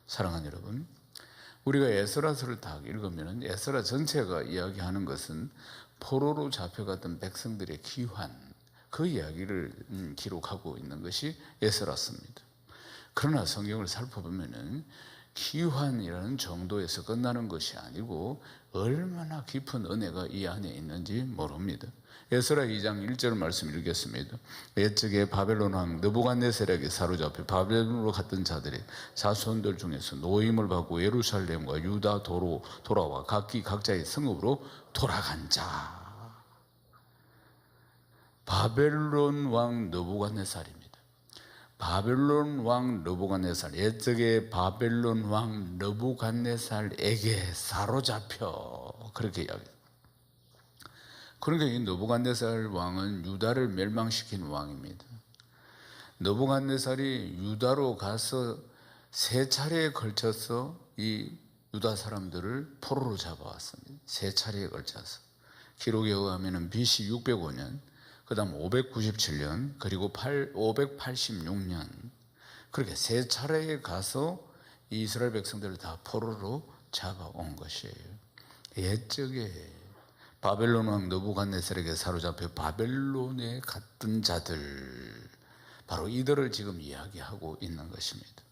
사랑하는 여러분, 우리가 에스라서를 딱 읽으면 에스라 전체가 이야기하는 것은 포로로 잡혀갔던 백성들의 귀환, 그 이야기를 기록하고 있는 것이 에스라서입니다. 그러나 성경을 살펴보면은 귀환이라는 정도에서 끝나는 것이 아니고 얼마나 깊은 은혜가 이 안에 있는지 모릅니다. 에스라 2장 1절 말씀 읽겠습니다. 옛적에 바벨론 왕 느부갓네살에게 사로잡혀 바벨론으로 갔던 자들의 자손들 중에서 노임을 받고 예루살렘과 유다 도로 돌아와 각기 각자의 성읍으로 돌아간 자. 바벨론 왕 느부갓네살입니다. 바벨론 왕 느부갓네살, 옛적에 바벨론 왕 느부갓네살에게 사로잡혀, 그렇게 이야기합니다. 그러니까 이 느부갓네살 왕은 유다를 멸망시킨 왕입니다. 느부갓네살이 유다로 가서 3차례에 걸쳐서 이 유다 사람들을 포로로 잡아왔습니다. 3차례에 걸쳐서. 기록에 의하면 BC 605년, 그 다음 597년, 그리고 586년, 그렇게 3차례에 가서 이 이스라엘 백성들을 다 포로로 잡아온 것이에요. 옛적에 바벨론 왕 느부갓네살에게 사로잡혀 바벨론에 갔던 자들, 바로 이들을 지금 이야기하고 있는 것입니다.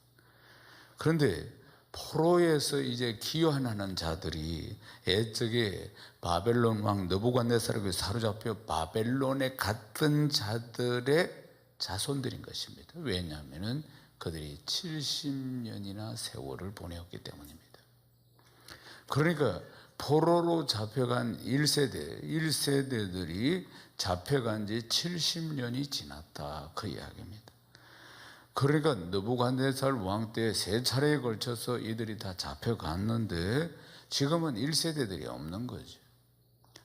그런데 포로에서 이제 귀환하는 자들이 옛적에 바벨론 왕 느부갓네살에게 사로잡혀 바벨론에 갔던 자들의 자손들인 것입니다. 왜냐하면 그들이 70년이나 세월을 보내었기 때문입니다. 그러니까 포로로 잡혀간 1세대들이 잡혀간 지 70년이 지났다, 그 이야기입니다. 그러니까 느부갓네살 왕 때 3차례에 걸쳐서 이들이 다 잡혀갔는데 지금은 1세대들이 없는 거죠.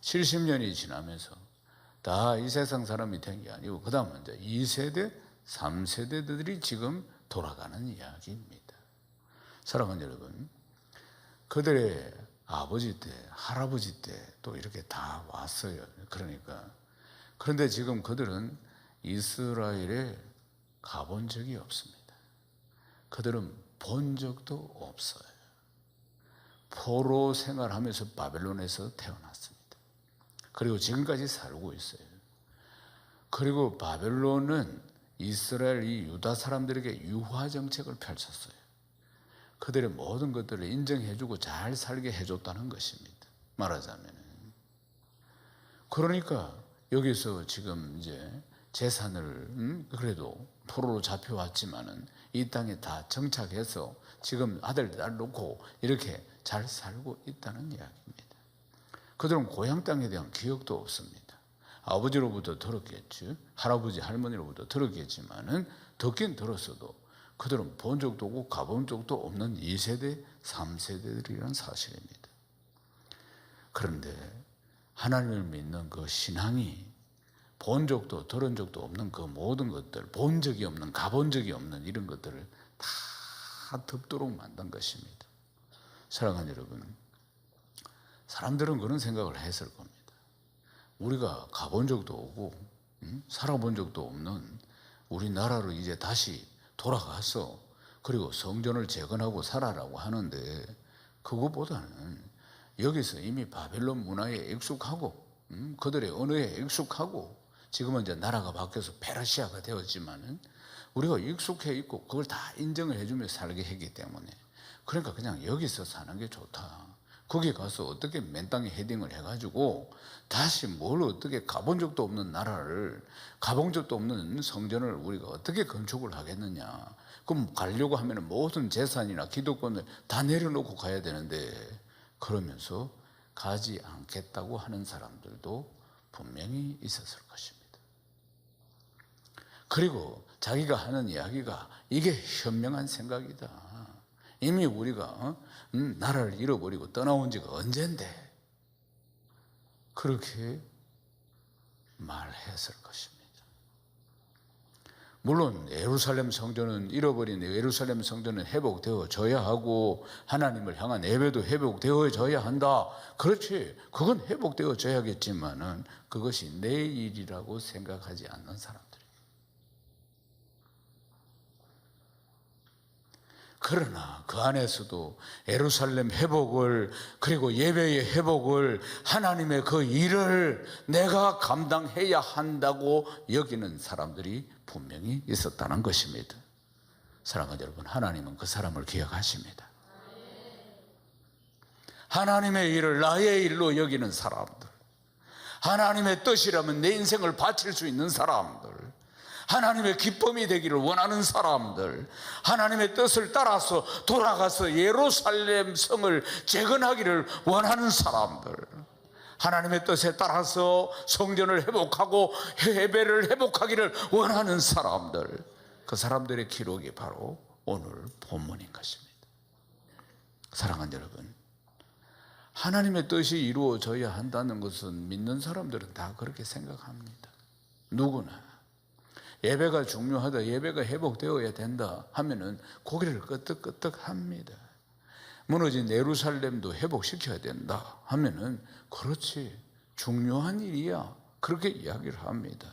70년이 지나면서 다 이 세상 사람이 된 게 아니고 그 다음 이제 2세대, 3세대들이 지금 돌아가는 이야기입니다. 사랑하는 여러분, 그들의 아버지 때, 할아버지 때 또 이렇게 다 왔어요. 그런데 지금 그들은 이스라엘에 가본 적이 없습니다. 그들은 본 적도 없어요. 포로 생활하면서 바벨론에서 태어났습니다. 그리고 지금까지 살고 있어요. 그리고 바벨론은 이스라엘 이 유다 사람들에게 유화 정책을 펼쳤어요. 그들의 모든 것들을 인정해주고 잘 살게 해줬다는 것입니다. 말하자면. 그러니까 여기서 지금 이제 재산을 그래도 포로로 잡혀왔지만은 이 땅에 다 정착해서 지금 아들, 딸 놓고 이렇게 잘 살고 있다는 이야기입니다. 그들은 고향 땅에 대한 기억도 없습니다. 아버지로부터 들었겠죠. 할아버지, 할머니로부터 들었겠지만은 듣긴 들었어도 그들은 본 적도 없고 가본 적도 없는 2세대, 3세대들이라는 사실입니다. 그런데 하나님을 믿는 그 신앙이 본 적도 들은 적도 없는 그 모든 것들, 본 적이 없는, 가본 적이 없는 이런 것들을 다 덮도록 만든 것입니다. 사랑하는 여러분, 사람들은 그런 생각을 했을 겁니다. 우리가 가본 적도 없고 살아본 적도 없는 우리나라로 이제 다시 돌아가서 그리고 성전을 재건하고 살아라고 하는데 그것보다는 여기서 이미 바벨론 문화에 익숙하고 그들의 언어에 익숙하고 지금은 이제 나라가 바뀌어서 페르시아가 되었지만은 우리가 익숙해 있고 그걸 다 인정을 해주며 살게 했기 때문에 그러니까 그냥 여기서 사는 게 좋다. 거기 가서 어떻게 맨 땅에 헤딩을 해가지고 다시 뭘 어떻게 가본 적도 없는 나라를 가본 적도 없는 성전을 우리가 어떻게 건축을 하겠느냐. 그럼 가려고 하면 모든 재산이나 기득권을 다 내려놓고 가야 되는데 그러면서 가지 않겠다고 하는 사람들도 분명히 있었을 것입니다. 그리고 자기가 하는 이야기가 이게 현명한 생각이다. 이미 우리가 나라를 잃어버리고 떠나온 지가 언젠데 그렇게 말했을 것입니다. 물론 예루살렘 성전은 잃어버린 예루살렘 성전은 회복되어져야 하고 하나님을 향한 예배도 회복되어져야 한다. 그렇지, 그건 회복되어져야겠지만은 그것이 내 일이라고 생각하지 않는 사람들이에요. 그러나 그 안에서도 예루살렘 회복을, 그리고 예배의 회복을, 하나님의 그 일을 내가 감당해야 한다고 여기는 사람들이 분명히 있었다는 것입니다. 사랑하는 여러분, 하나님은 그 사람을 기억하십니다. 하나님의 일을 나의 일로 여기는 사람들, 하나님의 뜻이라면 내 인생을 바칠 수 있는 사람들, 하나님의 기쁨이 되기를 원하는 사람들, 하나님의 뜻을 따라서 돌아가서 예루살렘 성을 재건하기를 원하는 사람들, 하나님의 뜻에 따라서 성전을 회복하고 예배를 회복하기를 원하는 사람들, 그 사람들의 기록이 바로 오늘 본문인 것입니다. 사랑하는 여러분, 하나님의 뜻이 이루어져야 한다는 것은 믿는 사람들은 다 그렇게 생각합니다. 누구나 예배가 중요하다, 예배가 회복되어야 된다 하면은 고개를 끄덕끄덕 합니다. 무너진 예루살렘도 회복시켜야 된다 하면은 그렇지, 중요한 일이야, 그렇게 이야기를 합니다.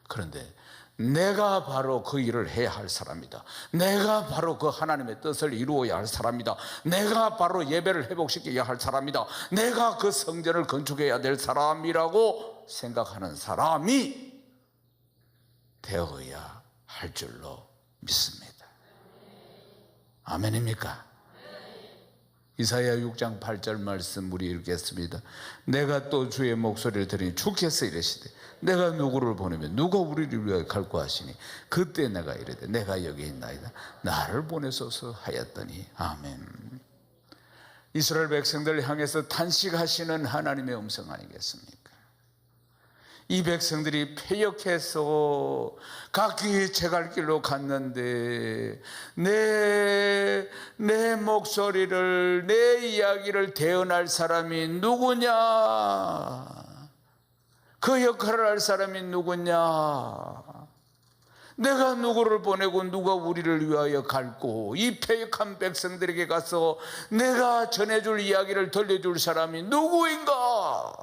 그런데 내가 바로 그 일을 해야 할 사람이다, 내가 바로 그 하나님의 뜻을 이루어야 할 사람이다, 내가 바로 예배를 회복시켜야 할 사람이다, 내가 그 성전을 건축해야 될 사람이라고 생각하는 사람이 되어야 할 줄로 믿습니다. 아멘입니까? 이사야 6장 8절 말씀 우리 읽겠습니다. 내가 또 주의 목소리를 들으니 주께서 이르시되 내가 누구를 보내면 누가 우리를 위하여 갈고 하시니 그때 내가 이르되 내가 여기 있나이다, 나를 보내소서 하였더니. 아멘. 이스라엘 백성들을 향해서 탄식하시는 하나님의 음성 아니겠습니까? 이 백성들이 패역해서 각기 제갈 길로 갔는데 내 목소리를, 내 이야기를 대언할 사람이 누구냐, 그 역할을 할 사람이 누구냐, 내가 누구를 보내고 누가 우리를 위하여 갈고, 이 패역한 백성들에게 가서 내가 전해줄 이야기를 들려줄 사람이 누구인가?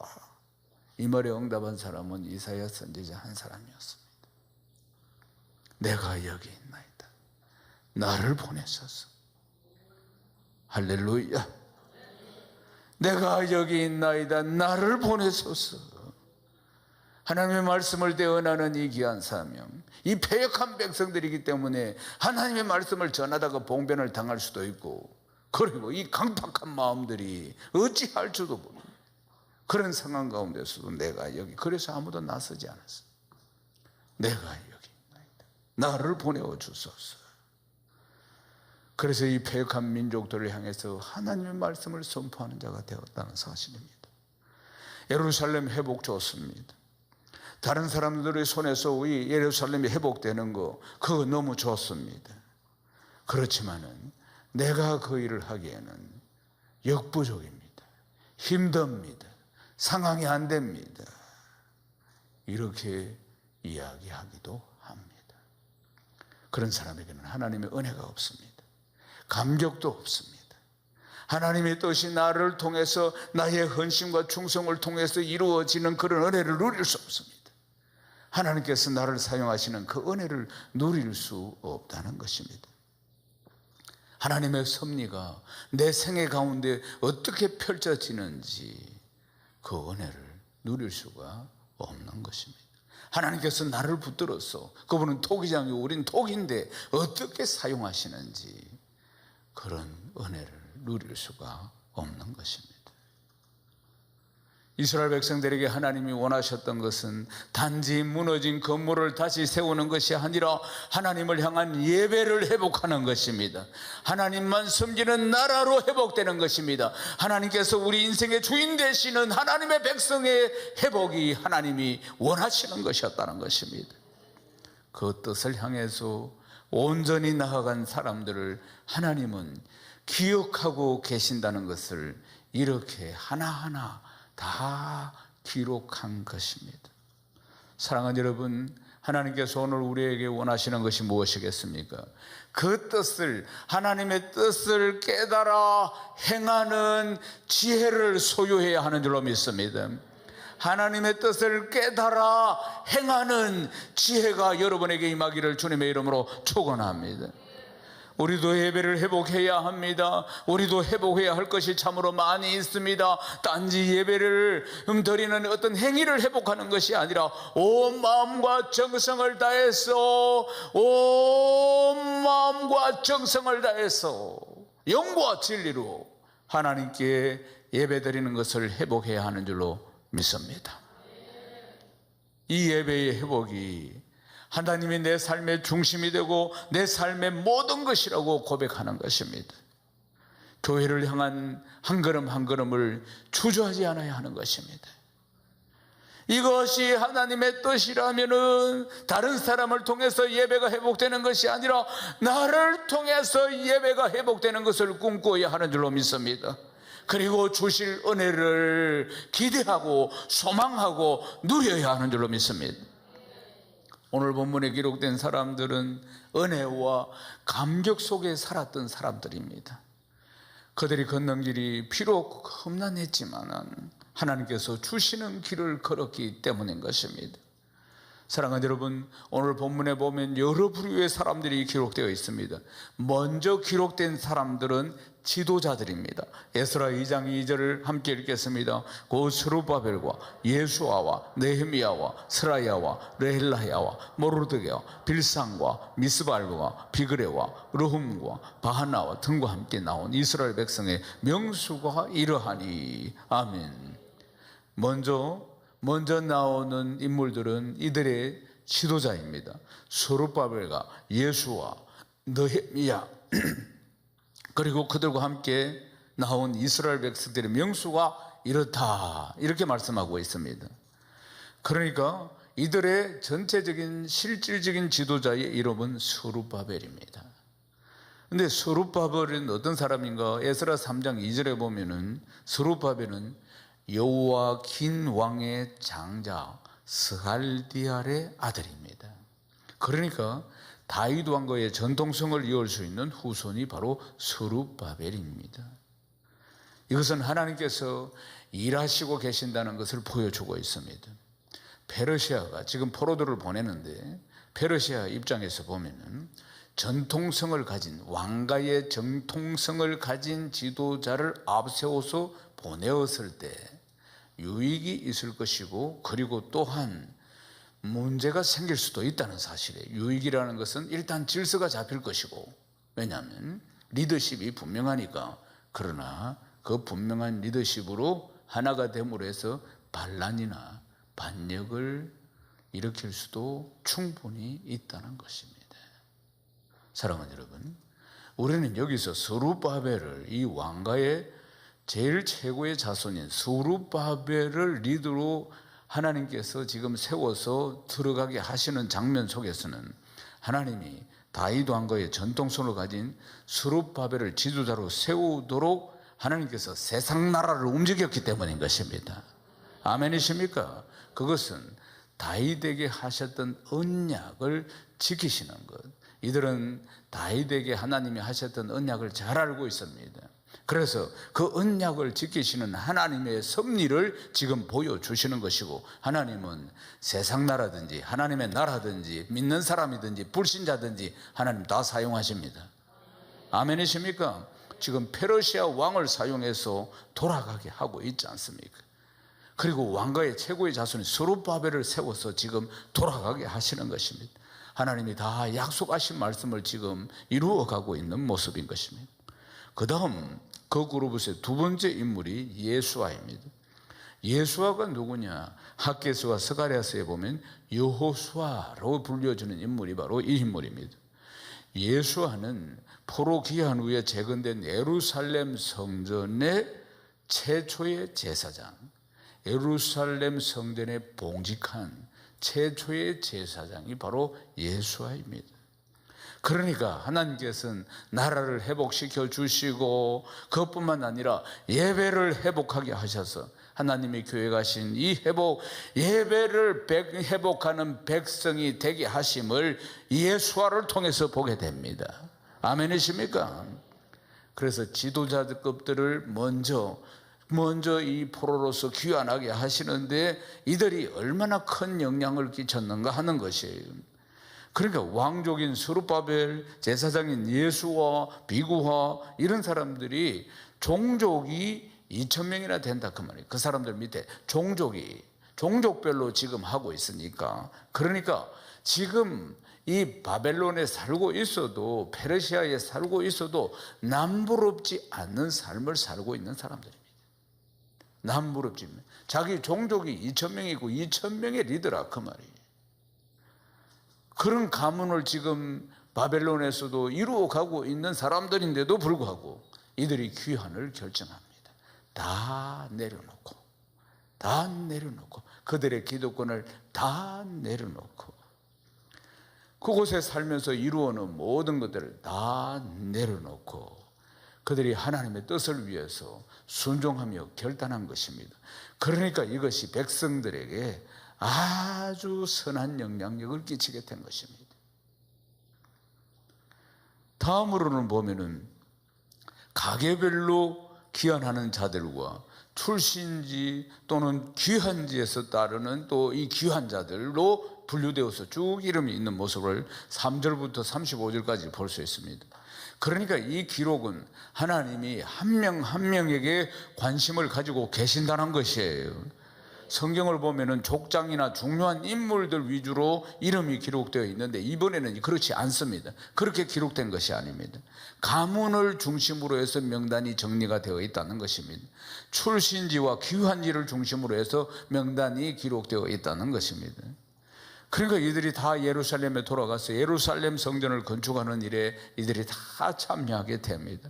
이 말에 응답한 사람은 이사야 선지자 한 사람이었습니다. 내가 여기 있나이다, 나를 보내소서. 할렐루야. 내가 여기 있나이다, 나를 보내소서. 하나님의 말씀을 대언하는 이 귀한 사명, 이 패역한 백성들이기 때문에 하나님의 말씀을 전하다가 봉변을 당할 수도 있고, 그리고 이 강팍한 마음들이 어찌할 줄도 모르는 그런 상황 가운데서도 내가 여기, 그래서 아무도 나서지 않았어. 내가 여기 있나이다, 나를 보내어 주소서. 그래서 이 패역한 민족들을 향해서 하나님의 말씀을 선포하는 자가 되었다는 사실입니다. 예루살렘 회복 좋습니다. 다른 사람들의 손에서 이 예루살렘이 회복되는 거, 그거 너무 좋습니다. 그렇지만은 내가 그 일을 하기에는 역부족입니다, 힘듭니다, 상황이 안 됩니다, 이렇게 이야기하기도 합니다. 그런 사람에게는 하나님의 은혜가 없습니다. 감격도 없습니다. 하나님의 뜻이 나를 통해서, 나의 헌신과 충성을 통해서 이루어지는 그런 은혜를 누릴 수 없습니다. 하나님께서 나를 사용하시는 그 은혜를 누릴 수 없다는 것입니다. 하나님의 섭리가 내 생애 가운데 어떻게 펼쳐지는지 그 은혜를 누릴 수가 없는 것입니다. 하나님께서 나를 붙들어서, 그분은 토기장이고 우린 토기인데 어떻게 사용하시는지 그런 은혜를 누릴 수가 없는 것입니다. 이스라엘 백성들에게 하나님이 원하셨던 것은 단지 무너진 건물을 다시 세우는 것이 아니라 하나님을 향한 예배를 회복하는 것입니다. 하나님만 섬기는 나라로 회복되는 것입니다. 하나님께서 우리 인생의 주인 되시는 하나님의 백성의 회복이 하나님이 원하시는 것이었다는 것입니다. 그 뜻을 향해서 온전히 나아간 사람들을 하나님은 기억하고 계신다는 것을 이렇게 하나하나 다 기록한 것입니다. 사랑하는 여러분, 하나님께서 오늘 우리에게 원하시는 것이 무엇이겠습니까? 그 뜻을, 하나님의 뜻을 깨달아 행하는 지혜를 소유해야 하는 줄로 믿습니다. 하나님의 뜻을 깨달아 행하는 지혜가 여러분에게 임하기를 주님의 이름으로 축원합니다. 우리도 예배를 회복해야 합니다. 우리도 회복해야 할 것이 참으로 많이 있습니다. 단지 예배를 드리는 어떤 행위를 회복하는 것이 아니라 온 마음과 정성을 다해서, 온 마음과 정성을 다해서 영과 진리로 하나님께 예배드리는 것을 회복해야 하는 줄로 믿습니다. 이 예배의 회복이 하나님이 내 삶의 중심이 되고 내 삶의 모든 것이라고 고백하는 것입니다. 교회를 향한 한 걸음 한 걸음을 주저하지 않아야 하는 것입니다. 이것이 하나님의 뜻이라면은 다른 사람을 통해서 예배가 회복되는 것이 아니라 나를 통해서 예배가 회복되는 것을 꿈꿔야 하는 줄로 믿습니다. 그리고 주실 은혜를 기대하고 소망하고 누려야 하는 줄로 믿습니다. 오늘 본문에 기록된 사람들은 은혜와 감격 속에 살았던 사람들입니다. 그들이 걷는 길이 비록 험난했지만 하나님께서 주시는 길을 걸었기 때문인 것입니다. 사랑하는 여러분, 오늘 본문에 보면 여러 부류의 사람들이 기록되어 있습니다. 먼저 기록된 사람들은 지도자들입니다. 에스라 2장 2절을 함께 읽겠습니다. 고 스룹바벨과 예수아와 느헤미야와 스라야와 레헬라야와 모르드게와 빌상과 미스발과 비그레와 르훔과 바하나와 등과 함께 나온 이스라엘 백성의 명수가 이러하니. 아멘. 먼저 나오는 인물들은 이들의 지도자입니다. 스룹바벨과 예수와 느헤미야 그리고 그들과 함께 나온 이스라엘 백성들의 명수가 이렇다, 이렇게 말씀하고 있습니다. 그러니까 이들의 전체적인 실질적인 지도자의 이름은 스룹바벨입니다. 근데 스룹바벨은 어떤 사람인가? 에스라 3장 2절에 보면은 스룹바벨은 여호와긴 왕의 장자 스갈디알의 아들입니다. 그러니까 다윗 왕가의 전통성을 이어올 수 있는 후손이 바로 스룹바벨입니다. 이것은 하나님께서 일하시고 계신다는 것을 보여주고 있습니다. 페르시아가 지금 포로들을 보내는데 페르시아 입장에서 보면은 전통성을 가진, 왕가의 정통성을 가진 지도자를 앞세워서 보내었을 때 유익이 있을 것이고, 그리고 또한 문제가 생길 수도 있다는 사실이에요. 유익이라는 것은 일단 질서가 잡힐 것이고, 왜냐하면 리더십이 분명하니까. 그러나 그 분명한 리더십으로 하나가 됨으로 해서 반란이나 반역을 일으킬 수도 충분히 있다는 것입니다. 사랑하는 여러분, 우리는 여기서 스룹바벨을, 이 왕가의 제일 최고의 자손인 스룹바벨을 리더로 하나님께서 지금 세워서 들어가게 하시는 장면 속에서는 하나님이 다윗 왕가의 전통성을 가진 스룹바벨을 지도자로 세우도록 하나님께서 세상 나라를 움직였기 때문인 것입니다. 아멘이십니까? 그것은 다윗에게 하셨던 언약을 지키시는 것. 이들은 다윗에게 하나님이 하셨던 언약을 잘 알고 있습니다. 그래서 그 언약을 지키시는 하나님의 섭리를 지금 보여주시는 것이고, 하나님은 세상 나라든지 하나님의 나라든지 믿는 사람이든지 불신자든지 하나님 다 사용하십니다. 아멘이십니까? 지금 페르시아 왕을 사용해서 돌아가게 하고 있지 않습니까? 그리고 왕가의 최고의 자손인 스룹바벨을 세워서 지금 돌아가게 하시는 것입니다. 하나님이 다 약속하신 말씀을 지금 이루어가고 있는 모습인 것입니다. 그 다음 그 그룹에서 두 번째 인물이 예수아입니다. 예수아가 누구냐? 학개서와 스가랴서에 보면 여호수아로 불려주는 인물이 바로 이 인물입니다. 예수아는 포로 귀환 후에 재건된 예루살렘 성전의 최초의 제사장, 예루살렘 성전에 봉직한 최초의 제사장이 바로 예수아입니다. 그러니까 하나님께서는 나라를 회복시켜 주시고 그것뿐만 아니라 예배를 회복하게 하셔서 하나님의 교회 가신 이 예배를 회복하는 백성이 되게 하심을 예수아를 통해서 보게 됩니다. 아멘이십니까? 그래서 지도자급들을 먼저 이 포로로서 귀환하게 하시는데 이들이 얼마나 큰 영향을 끼쳤는가 하는 것이에요. 그러니까 왕족인 스룹바벨, 제사장인 예수와 비구와 이런 사람들이 종족이 2,000명이나 된다 그 말이에요. 그 사람들 밑에 종족별로 지금 하고 있으니까, 그러니까 지금 이 바벨론에 살고 있어도, 페르시아에 살고 있어도 남부럽지 않는 삶을 살고 있는 사람들입니다. 남부럽지. 자기 종족이 2,000명이고 2,000명의 리더라 그 말이에요. 그런 가문을 지금 바벨론에서도 이루어가고 있는 사람들인데도 불구하고 이들이 귀환을 결정합니다. 다 내려놓고 그들의 기득권을 다 내려놓고 그곳에 살면서 이루어놓은 모든 것들을 다 내려놓고 그들이 하나님의 뜻을 위해서 순종하며 결단한 것입니다. 그러니까 이것이 백성들에게 아주 선한 영향력을 끼치게 된 것입니다. 다음으로는 보면은 가게별로 귀환하는 자들과 출신지 또는 귀환지에서 따르는 또 이 귀환자들로 분류되어서 쭉 이름이 있는 모습을 3절부터 35절까지 볼 수 있습니다. 그러니까 이 기록은 하나님이 한 명 한 명에게 관심을 가지고 계신다는 것이에요. 성경을 보면은 족장이나 중요한 인물들 위주로 이름이 기록되어 있는데 이번에는 그렇지 않습니다. 그렇게 기록된 것이 아닙니다. 가문을 중심으로 해서 명단이 정리가 되어 있다는 것입니다. 출신지와 귀환지를 중심으로 해서 명단이 기록되어 있다는 것입니다. 그러니까 이들이 다 예루살렘에 돌아가서 예루살렘 성전을 건축하는 일에 이들이 다 참여하게 됩니다.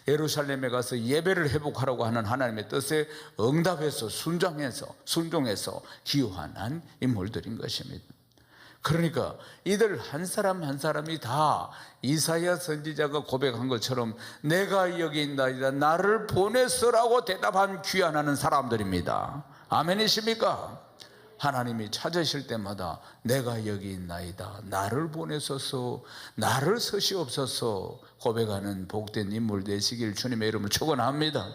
예루살렘에 가서 예배를 회복하라고 하는 하나님의 뜻에 응답해서 순종해서 귀환한 인물들인 것입니다. 그러니까 이들 한 사람 한 사람이 다 이사야 선지자가 고백한 것처럼 내가 여기 있나이다 나를 보냈으라고 대답한 귀환하는 사람들입니다. 아멘이십니까? 하나님이 찾으실 때마다 내가 여기 있나이다 나를 보내소서 나를 서시옵소서 고백하는 복된 인물 되시길 주님의 이름으로 축원합니다.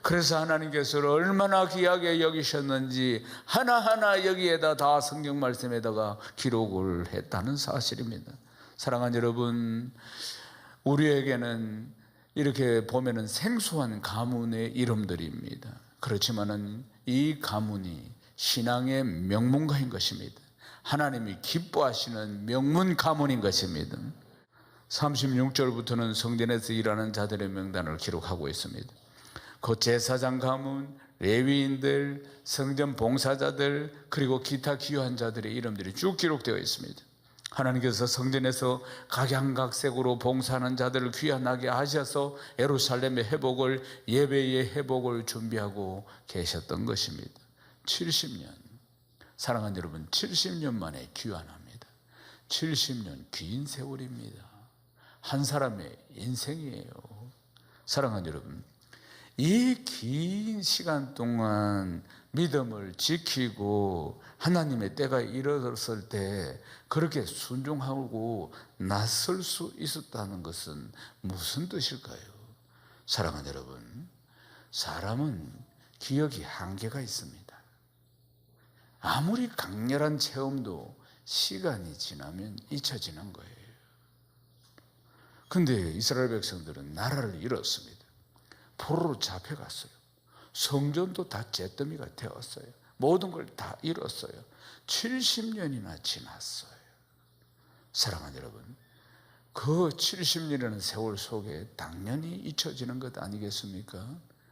그래서 하나님께서는 얼마나 귀하게 여기셨는지 하나하나 여기에다 다 성경 말씀에다가 기록을 했다는 사실입니다. 사랑하는 여러분, 우리에게는 이렇게 보면은 생소한 가문의 이름들입니다. 그렇지만은 이 가문이 신앙의 명문가인 것입니다. 하나님이 기뻐하시는 명문 가문인 것입니다. 36절부터는 성전에서 일하는 자들의 명단을 기록하고 있습니다. 그 제사장 가문, 레위인들, 성전 봉사자들, 그리고 기타 귀한 자들의 이름들이 쭉 기록되어 있습니다. 하나님께서 성전에서 각양각색으로 봉사하는 자들을 귀환하게 하셔서 예루살렘의 회복을, 예배의 회복을 준비하고 계셨던 것입니다. 70년, 사랑하는 여러분, 70년 만에 귀환합니다. 70년 긴 세월입니다. 한 사람의 인생이에요. 사랑하는 여러분, 이 긴 시간 동안 믿음을 지키고 하나님의 때가 이르렀을 때 그렇게 순종하고 나설 수 있었다는 것은 무슨 뜻일까요? 사랑하는 여러분, 사람은 기억이 한계가 있습니다. 아무리 강렬한 체험도 시간이 지나면 잊혀지는 거예요. 근데 이스라엘 백성들은 나라를 잃었습니다. 포로로 잡혀갔어요. 성전도 다 잿더미가 되었어요. 모든 걸 다 잃었어요. 70년이나 지났어요. 사랑하는 여러분, 그 70년이라는 세월 속에 당연히 잊혀지는 것 아니겠습니까?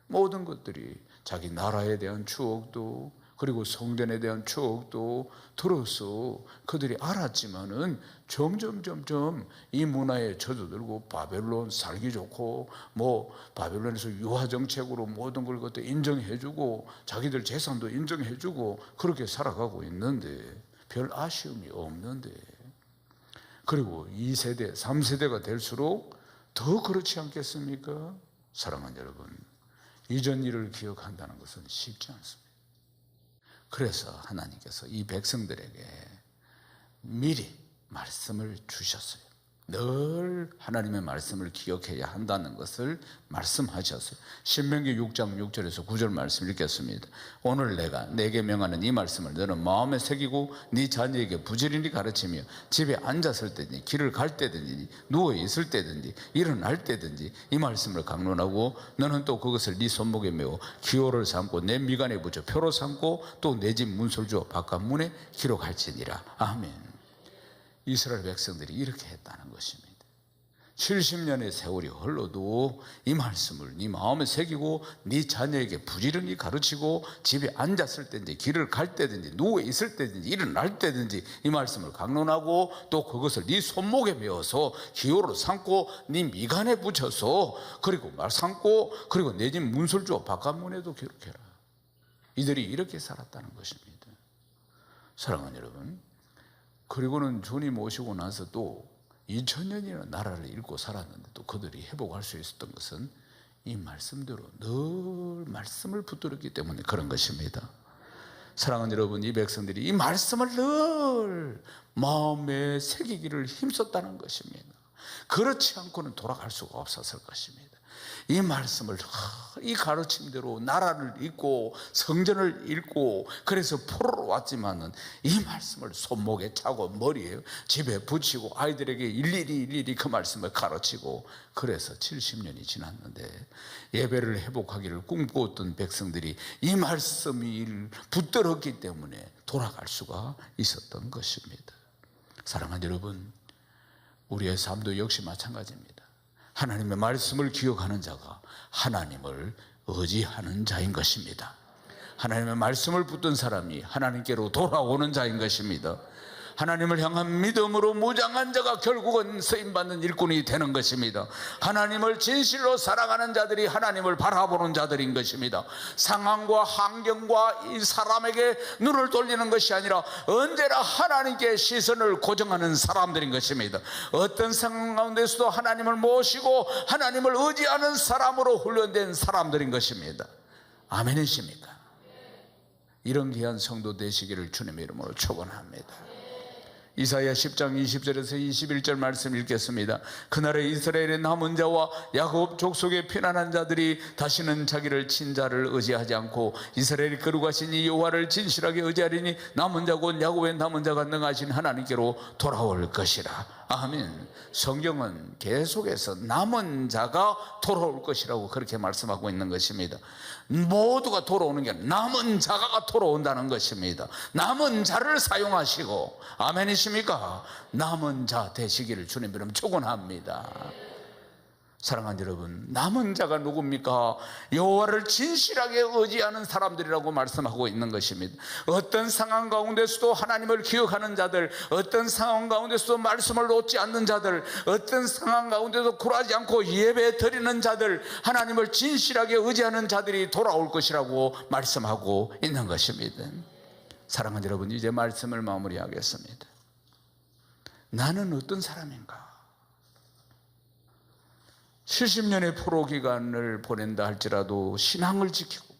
모든 것들이 자기 나라에 대한 추억도 그리고 성전에 대한 추억도 들어서 그들이 알았지만은 점점 이 문화에 젖어들고 바벨론 살기 좋고 뭐 바벨론에서 유화 정책으로 모든 걸 그때 인정해주고 자기들 재산도 인정해주고 그렇게 살아가고 있는데 별 아쉬움이 없는데, 그리고 2세대, 3세대가 될수록 더 그렇지 않겠습니까? 사랑하는 여러분, 이전 일을 기억한다는 것은 쉽지 않습니다. 그래서 하나님께서 이 백성들에게 미리 말씀을 주셨어요. 늘 하나님의 말씀을 기억해야 한다는 것을 말씀하셨어요. 신명기 6장 6절에서 9절 말씀 읽겠습니다. 오늘 내가 내게 명하는 이 말씀을 너는 마음에 새기고 네 자녀에게 부지런히 가르치며 집에 앉았을 때든지 길을 갈 때든지 누워 있을 때든지 일어날 때든지 이 말씀을 강론하고 너는 또 그것을 네 손목에 메고 기호를 삼고 내 미간에 붙여 표로 삼고 또 내 집 문설주어 바깥문에 기록할지니라. 아멘. 이스라엘 백성들이 이렇게 했다는 것입니다. 70년의 세월이 흘러도 이 말씀을 네 마음에 새기고 네 자녀에게 부지런히 가르치고 집에 앉았을 때든지 길을 갈 때든지 누워 있을 때든지 일어날 때든지 이 말씀을 강론하고 또 그것을 네 손목에 메어서 기호로 삼고 네 미간에 붙여서 그리고 말 삼고 그리고 내 집 문설주어 바깥문에도 기록해라. 이들이 이렇게 살았다는 것입니다. 사랑하는 여러분, 그리고는 주님 오시고 나서 또 2000년이나 나라를 잃고 살았는데 또 그들이 회복할 수 있었던 것은 이 말씀대로 늘 말씀을 붙들었기 때문에 그런 것입니다. 사랑하는 여러분, 이 백성들이 이 말씀을 늘 마음에 새기기를 힘썼다는 것입니다. 그렇지 않고는 돌아갈 수가 없었을 것입니다. 이 말씀을 이 가르침대로 나라를 읽고 성전을 읽고 그래서 포로로 왔지만은 이 말씀을 손목에 차고 머리에 집에 붙이고 아이들에게 일일이 그 말씀을 가르치고 그래서 70년이 지났는데 예배를 회복하기를 꿈꾸었던 백성들이 이 말씀이 붙들었기 때문에 돌아갈 수가 있었던 것입니다. 사랑하는 여러분, 우리의 삶도 역시 마찬가지입니다. 하나님의 말씀을 기억하는 자가 하나님을 의지하는 자인 것입니다. 하나님의 말씀을 붙든 사람이 하나님께로 돌아오는 자인 것입니다. 하나님을 향한 믿음으로 무장한 자가 결국은 쓰임받는 일꾼이 되는 것입니다. 하나님을 진실로 사랑하는 자들이 하나님을 바라보는 자들인 것입니다. 상황과 환경과 이 사람에게 눈을 돌리는 것이 아니라 언제나 하나님께 시선을 고정하는 사람들인 것입니다. 어떤 상황 가운데서도 하나님을 모시고 하나님을 의지하는 사람으로 훈련된 사람들인 것입니다. 아멘이십니까? 이런 귀한 성도 되시기를 주님의 이름으로 축원합니다. 이사야 10장 20절에서 21절 말씀 읽겠습니다. 그날에 이스라엘의 남은 자와 야곱 족속의 편안한 자들이 다시는 자기를 친 자를 의지하지 않고 이스라엘이 거룩하신 이 여호와를 진실하게 의지하리니 남은 자 곧 야곱의 남은 자가 능하신 하나님께로 돌아올 것이라. 아멘. 성경은 계속해서 남은 자가 돌아올 것이라고 그렇게 말씀하고 있는 것입니다. 모두가 돌아오는 게 아니라 남은 자가 돌아온다는 것입니다. 남은 자를 사용하시고, 아멘이십니까? 남은 자 되시기를 주님 이름 축원합니다. 사랑하는 여러분, 남은 자가 누굽니까? 여호와를 진실하게 의지하는 사람들이라고 말씀하고 있는 것입니다. 어떤 상황 가운데서도 하나님을 기억하는 자들, 어떤 상황 가운데서도 말씀을 놓지 않는 자들, 어떤 상황 가운데도 굴하지 않고 예배 드리는 자들, 하나님을 진실하게 의지하는 자들이 돌아올 것이라고 말씀하고 있는 것입니다. 사랑하는 여러분, 이제 말씀을 마무리하겠습니다. 나는 어떤 사람인가? 70년의 포로 기간을 보낸다 할지라도 신앙을 지키고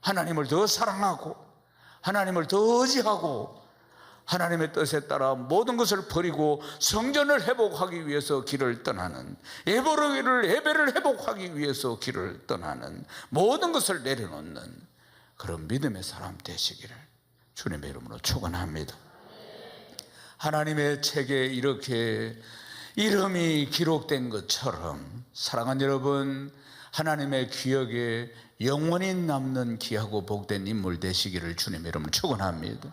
하나님을 더 사랑하고 하나님을 더 의지하고 하나님의 뜻에 따라 모든 것을 버리고 성전을 회복하기 위해서 길을 떠나는, 예배를 회복하기 위해서 길을 떠나는, 모든 것을 내려놓는 그런 믿음의 사람 되시기를 주님의 이름으로 축원합니다. 하나님의 책에 이렇게 이름이 기록된 것처럼 사랑하는 여러분, 하나님의 기억에 영원히 남는 귀하고 복된 인물 되시기를 주님의 이름으로 축원합니다.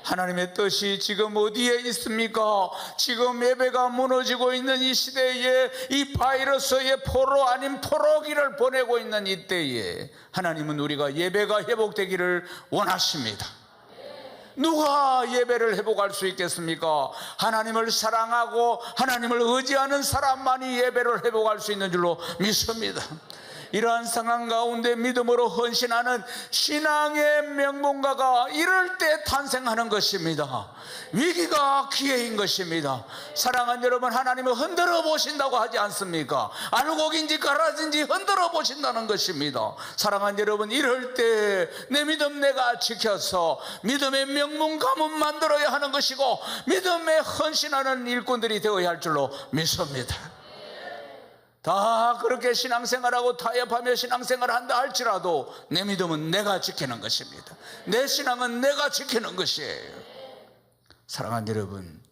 하나님의 뜻이 지금 어디에 있습니까? 지금 예배가 무너지고 있는 이 시대에, 이 바이러스의 포로 아닌 포로기를 보내고 있는 이때에 하나님은 우리가 예배가 회복되기를 원하십니다. 누가 예배를 회복할 수 있겠습니까? 하나님을 사랑하고 하나님을 의지하는 사람만이 예배를 회복할 수 있는 줄로 믿습니다. 이러한 상황 가운데 믿음으로 헌신하는 신앙의 명문가가 이럴 때 탄생하는 것입니다. 위기가 기회인 것입니다. 사랑하는 여러분, 하나님은 흔들어 보신다고 하지 않습니까? 알곡인지 가라진지 흔들어 보신다는 것입니다. 사랑하는 여러분, 이럴 때 내 믿음 내가 지켜서 믿음의 명문 가문 만들어야 하는 것이고 믿음에 헌신하는 일꾼들이 되어야 할 줄로 믿습니다. 다 그렇게 신앙생활하고 타협하며 신앙생활한다 할지라도 내 믿음은 내가 지키는 것입니다. 내 신앙은 내가 지키는 것이에요. 사랑하는 여러분,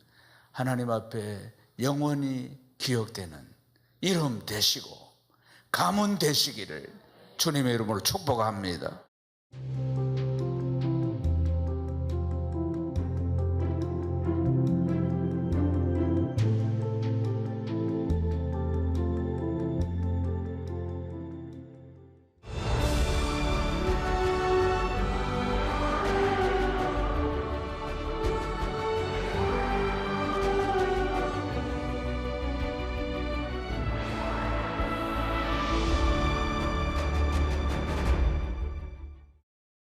하나님 앞에 영원히 기억되는 이름 되시고 가문 되시기를 주님의 이름으로 축복합니다.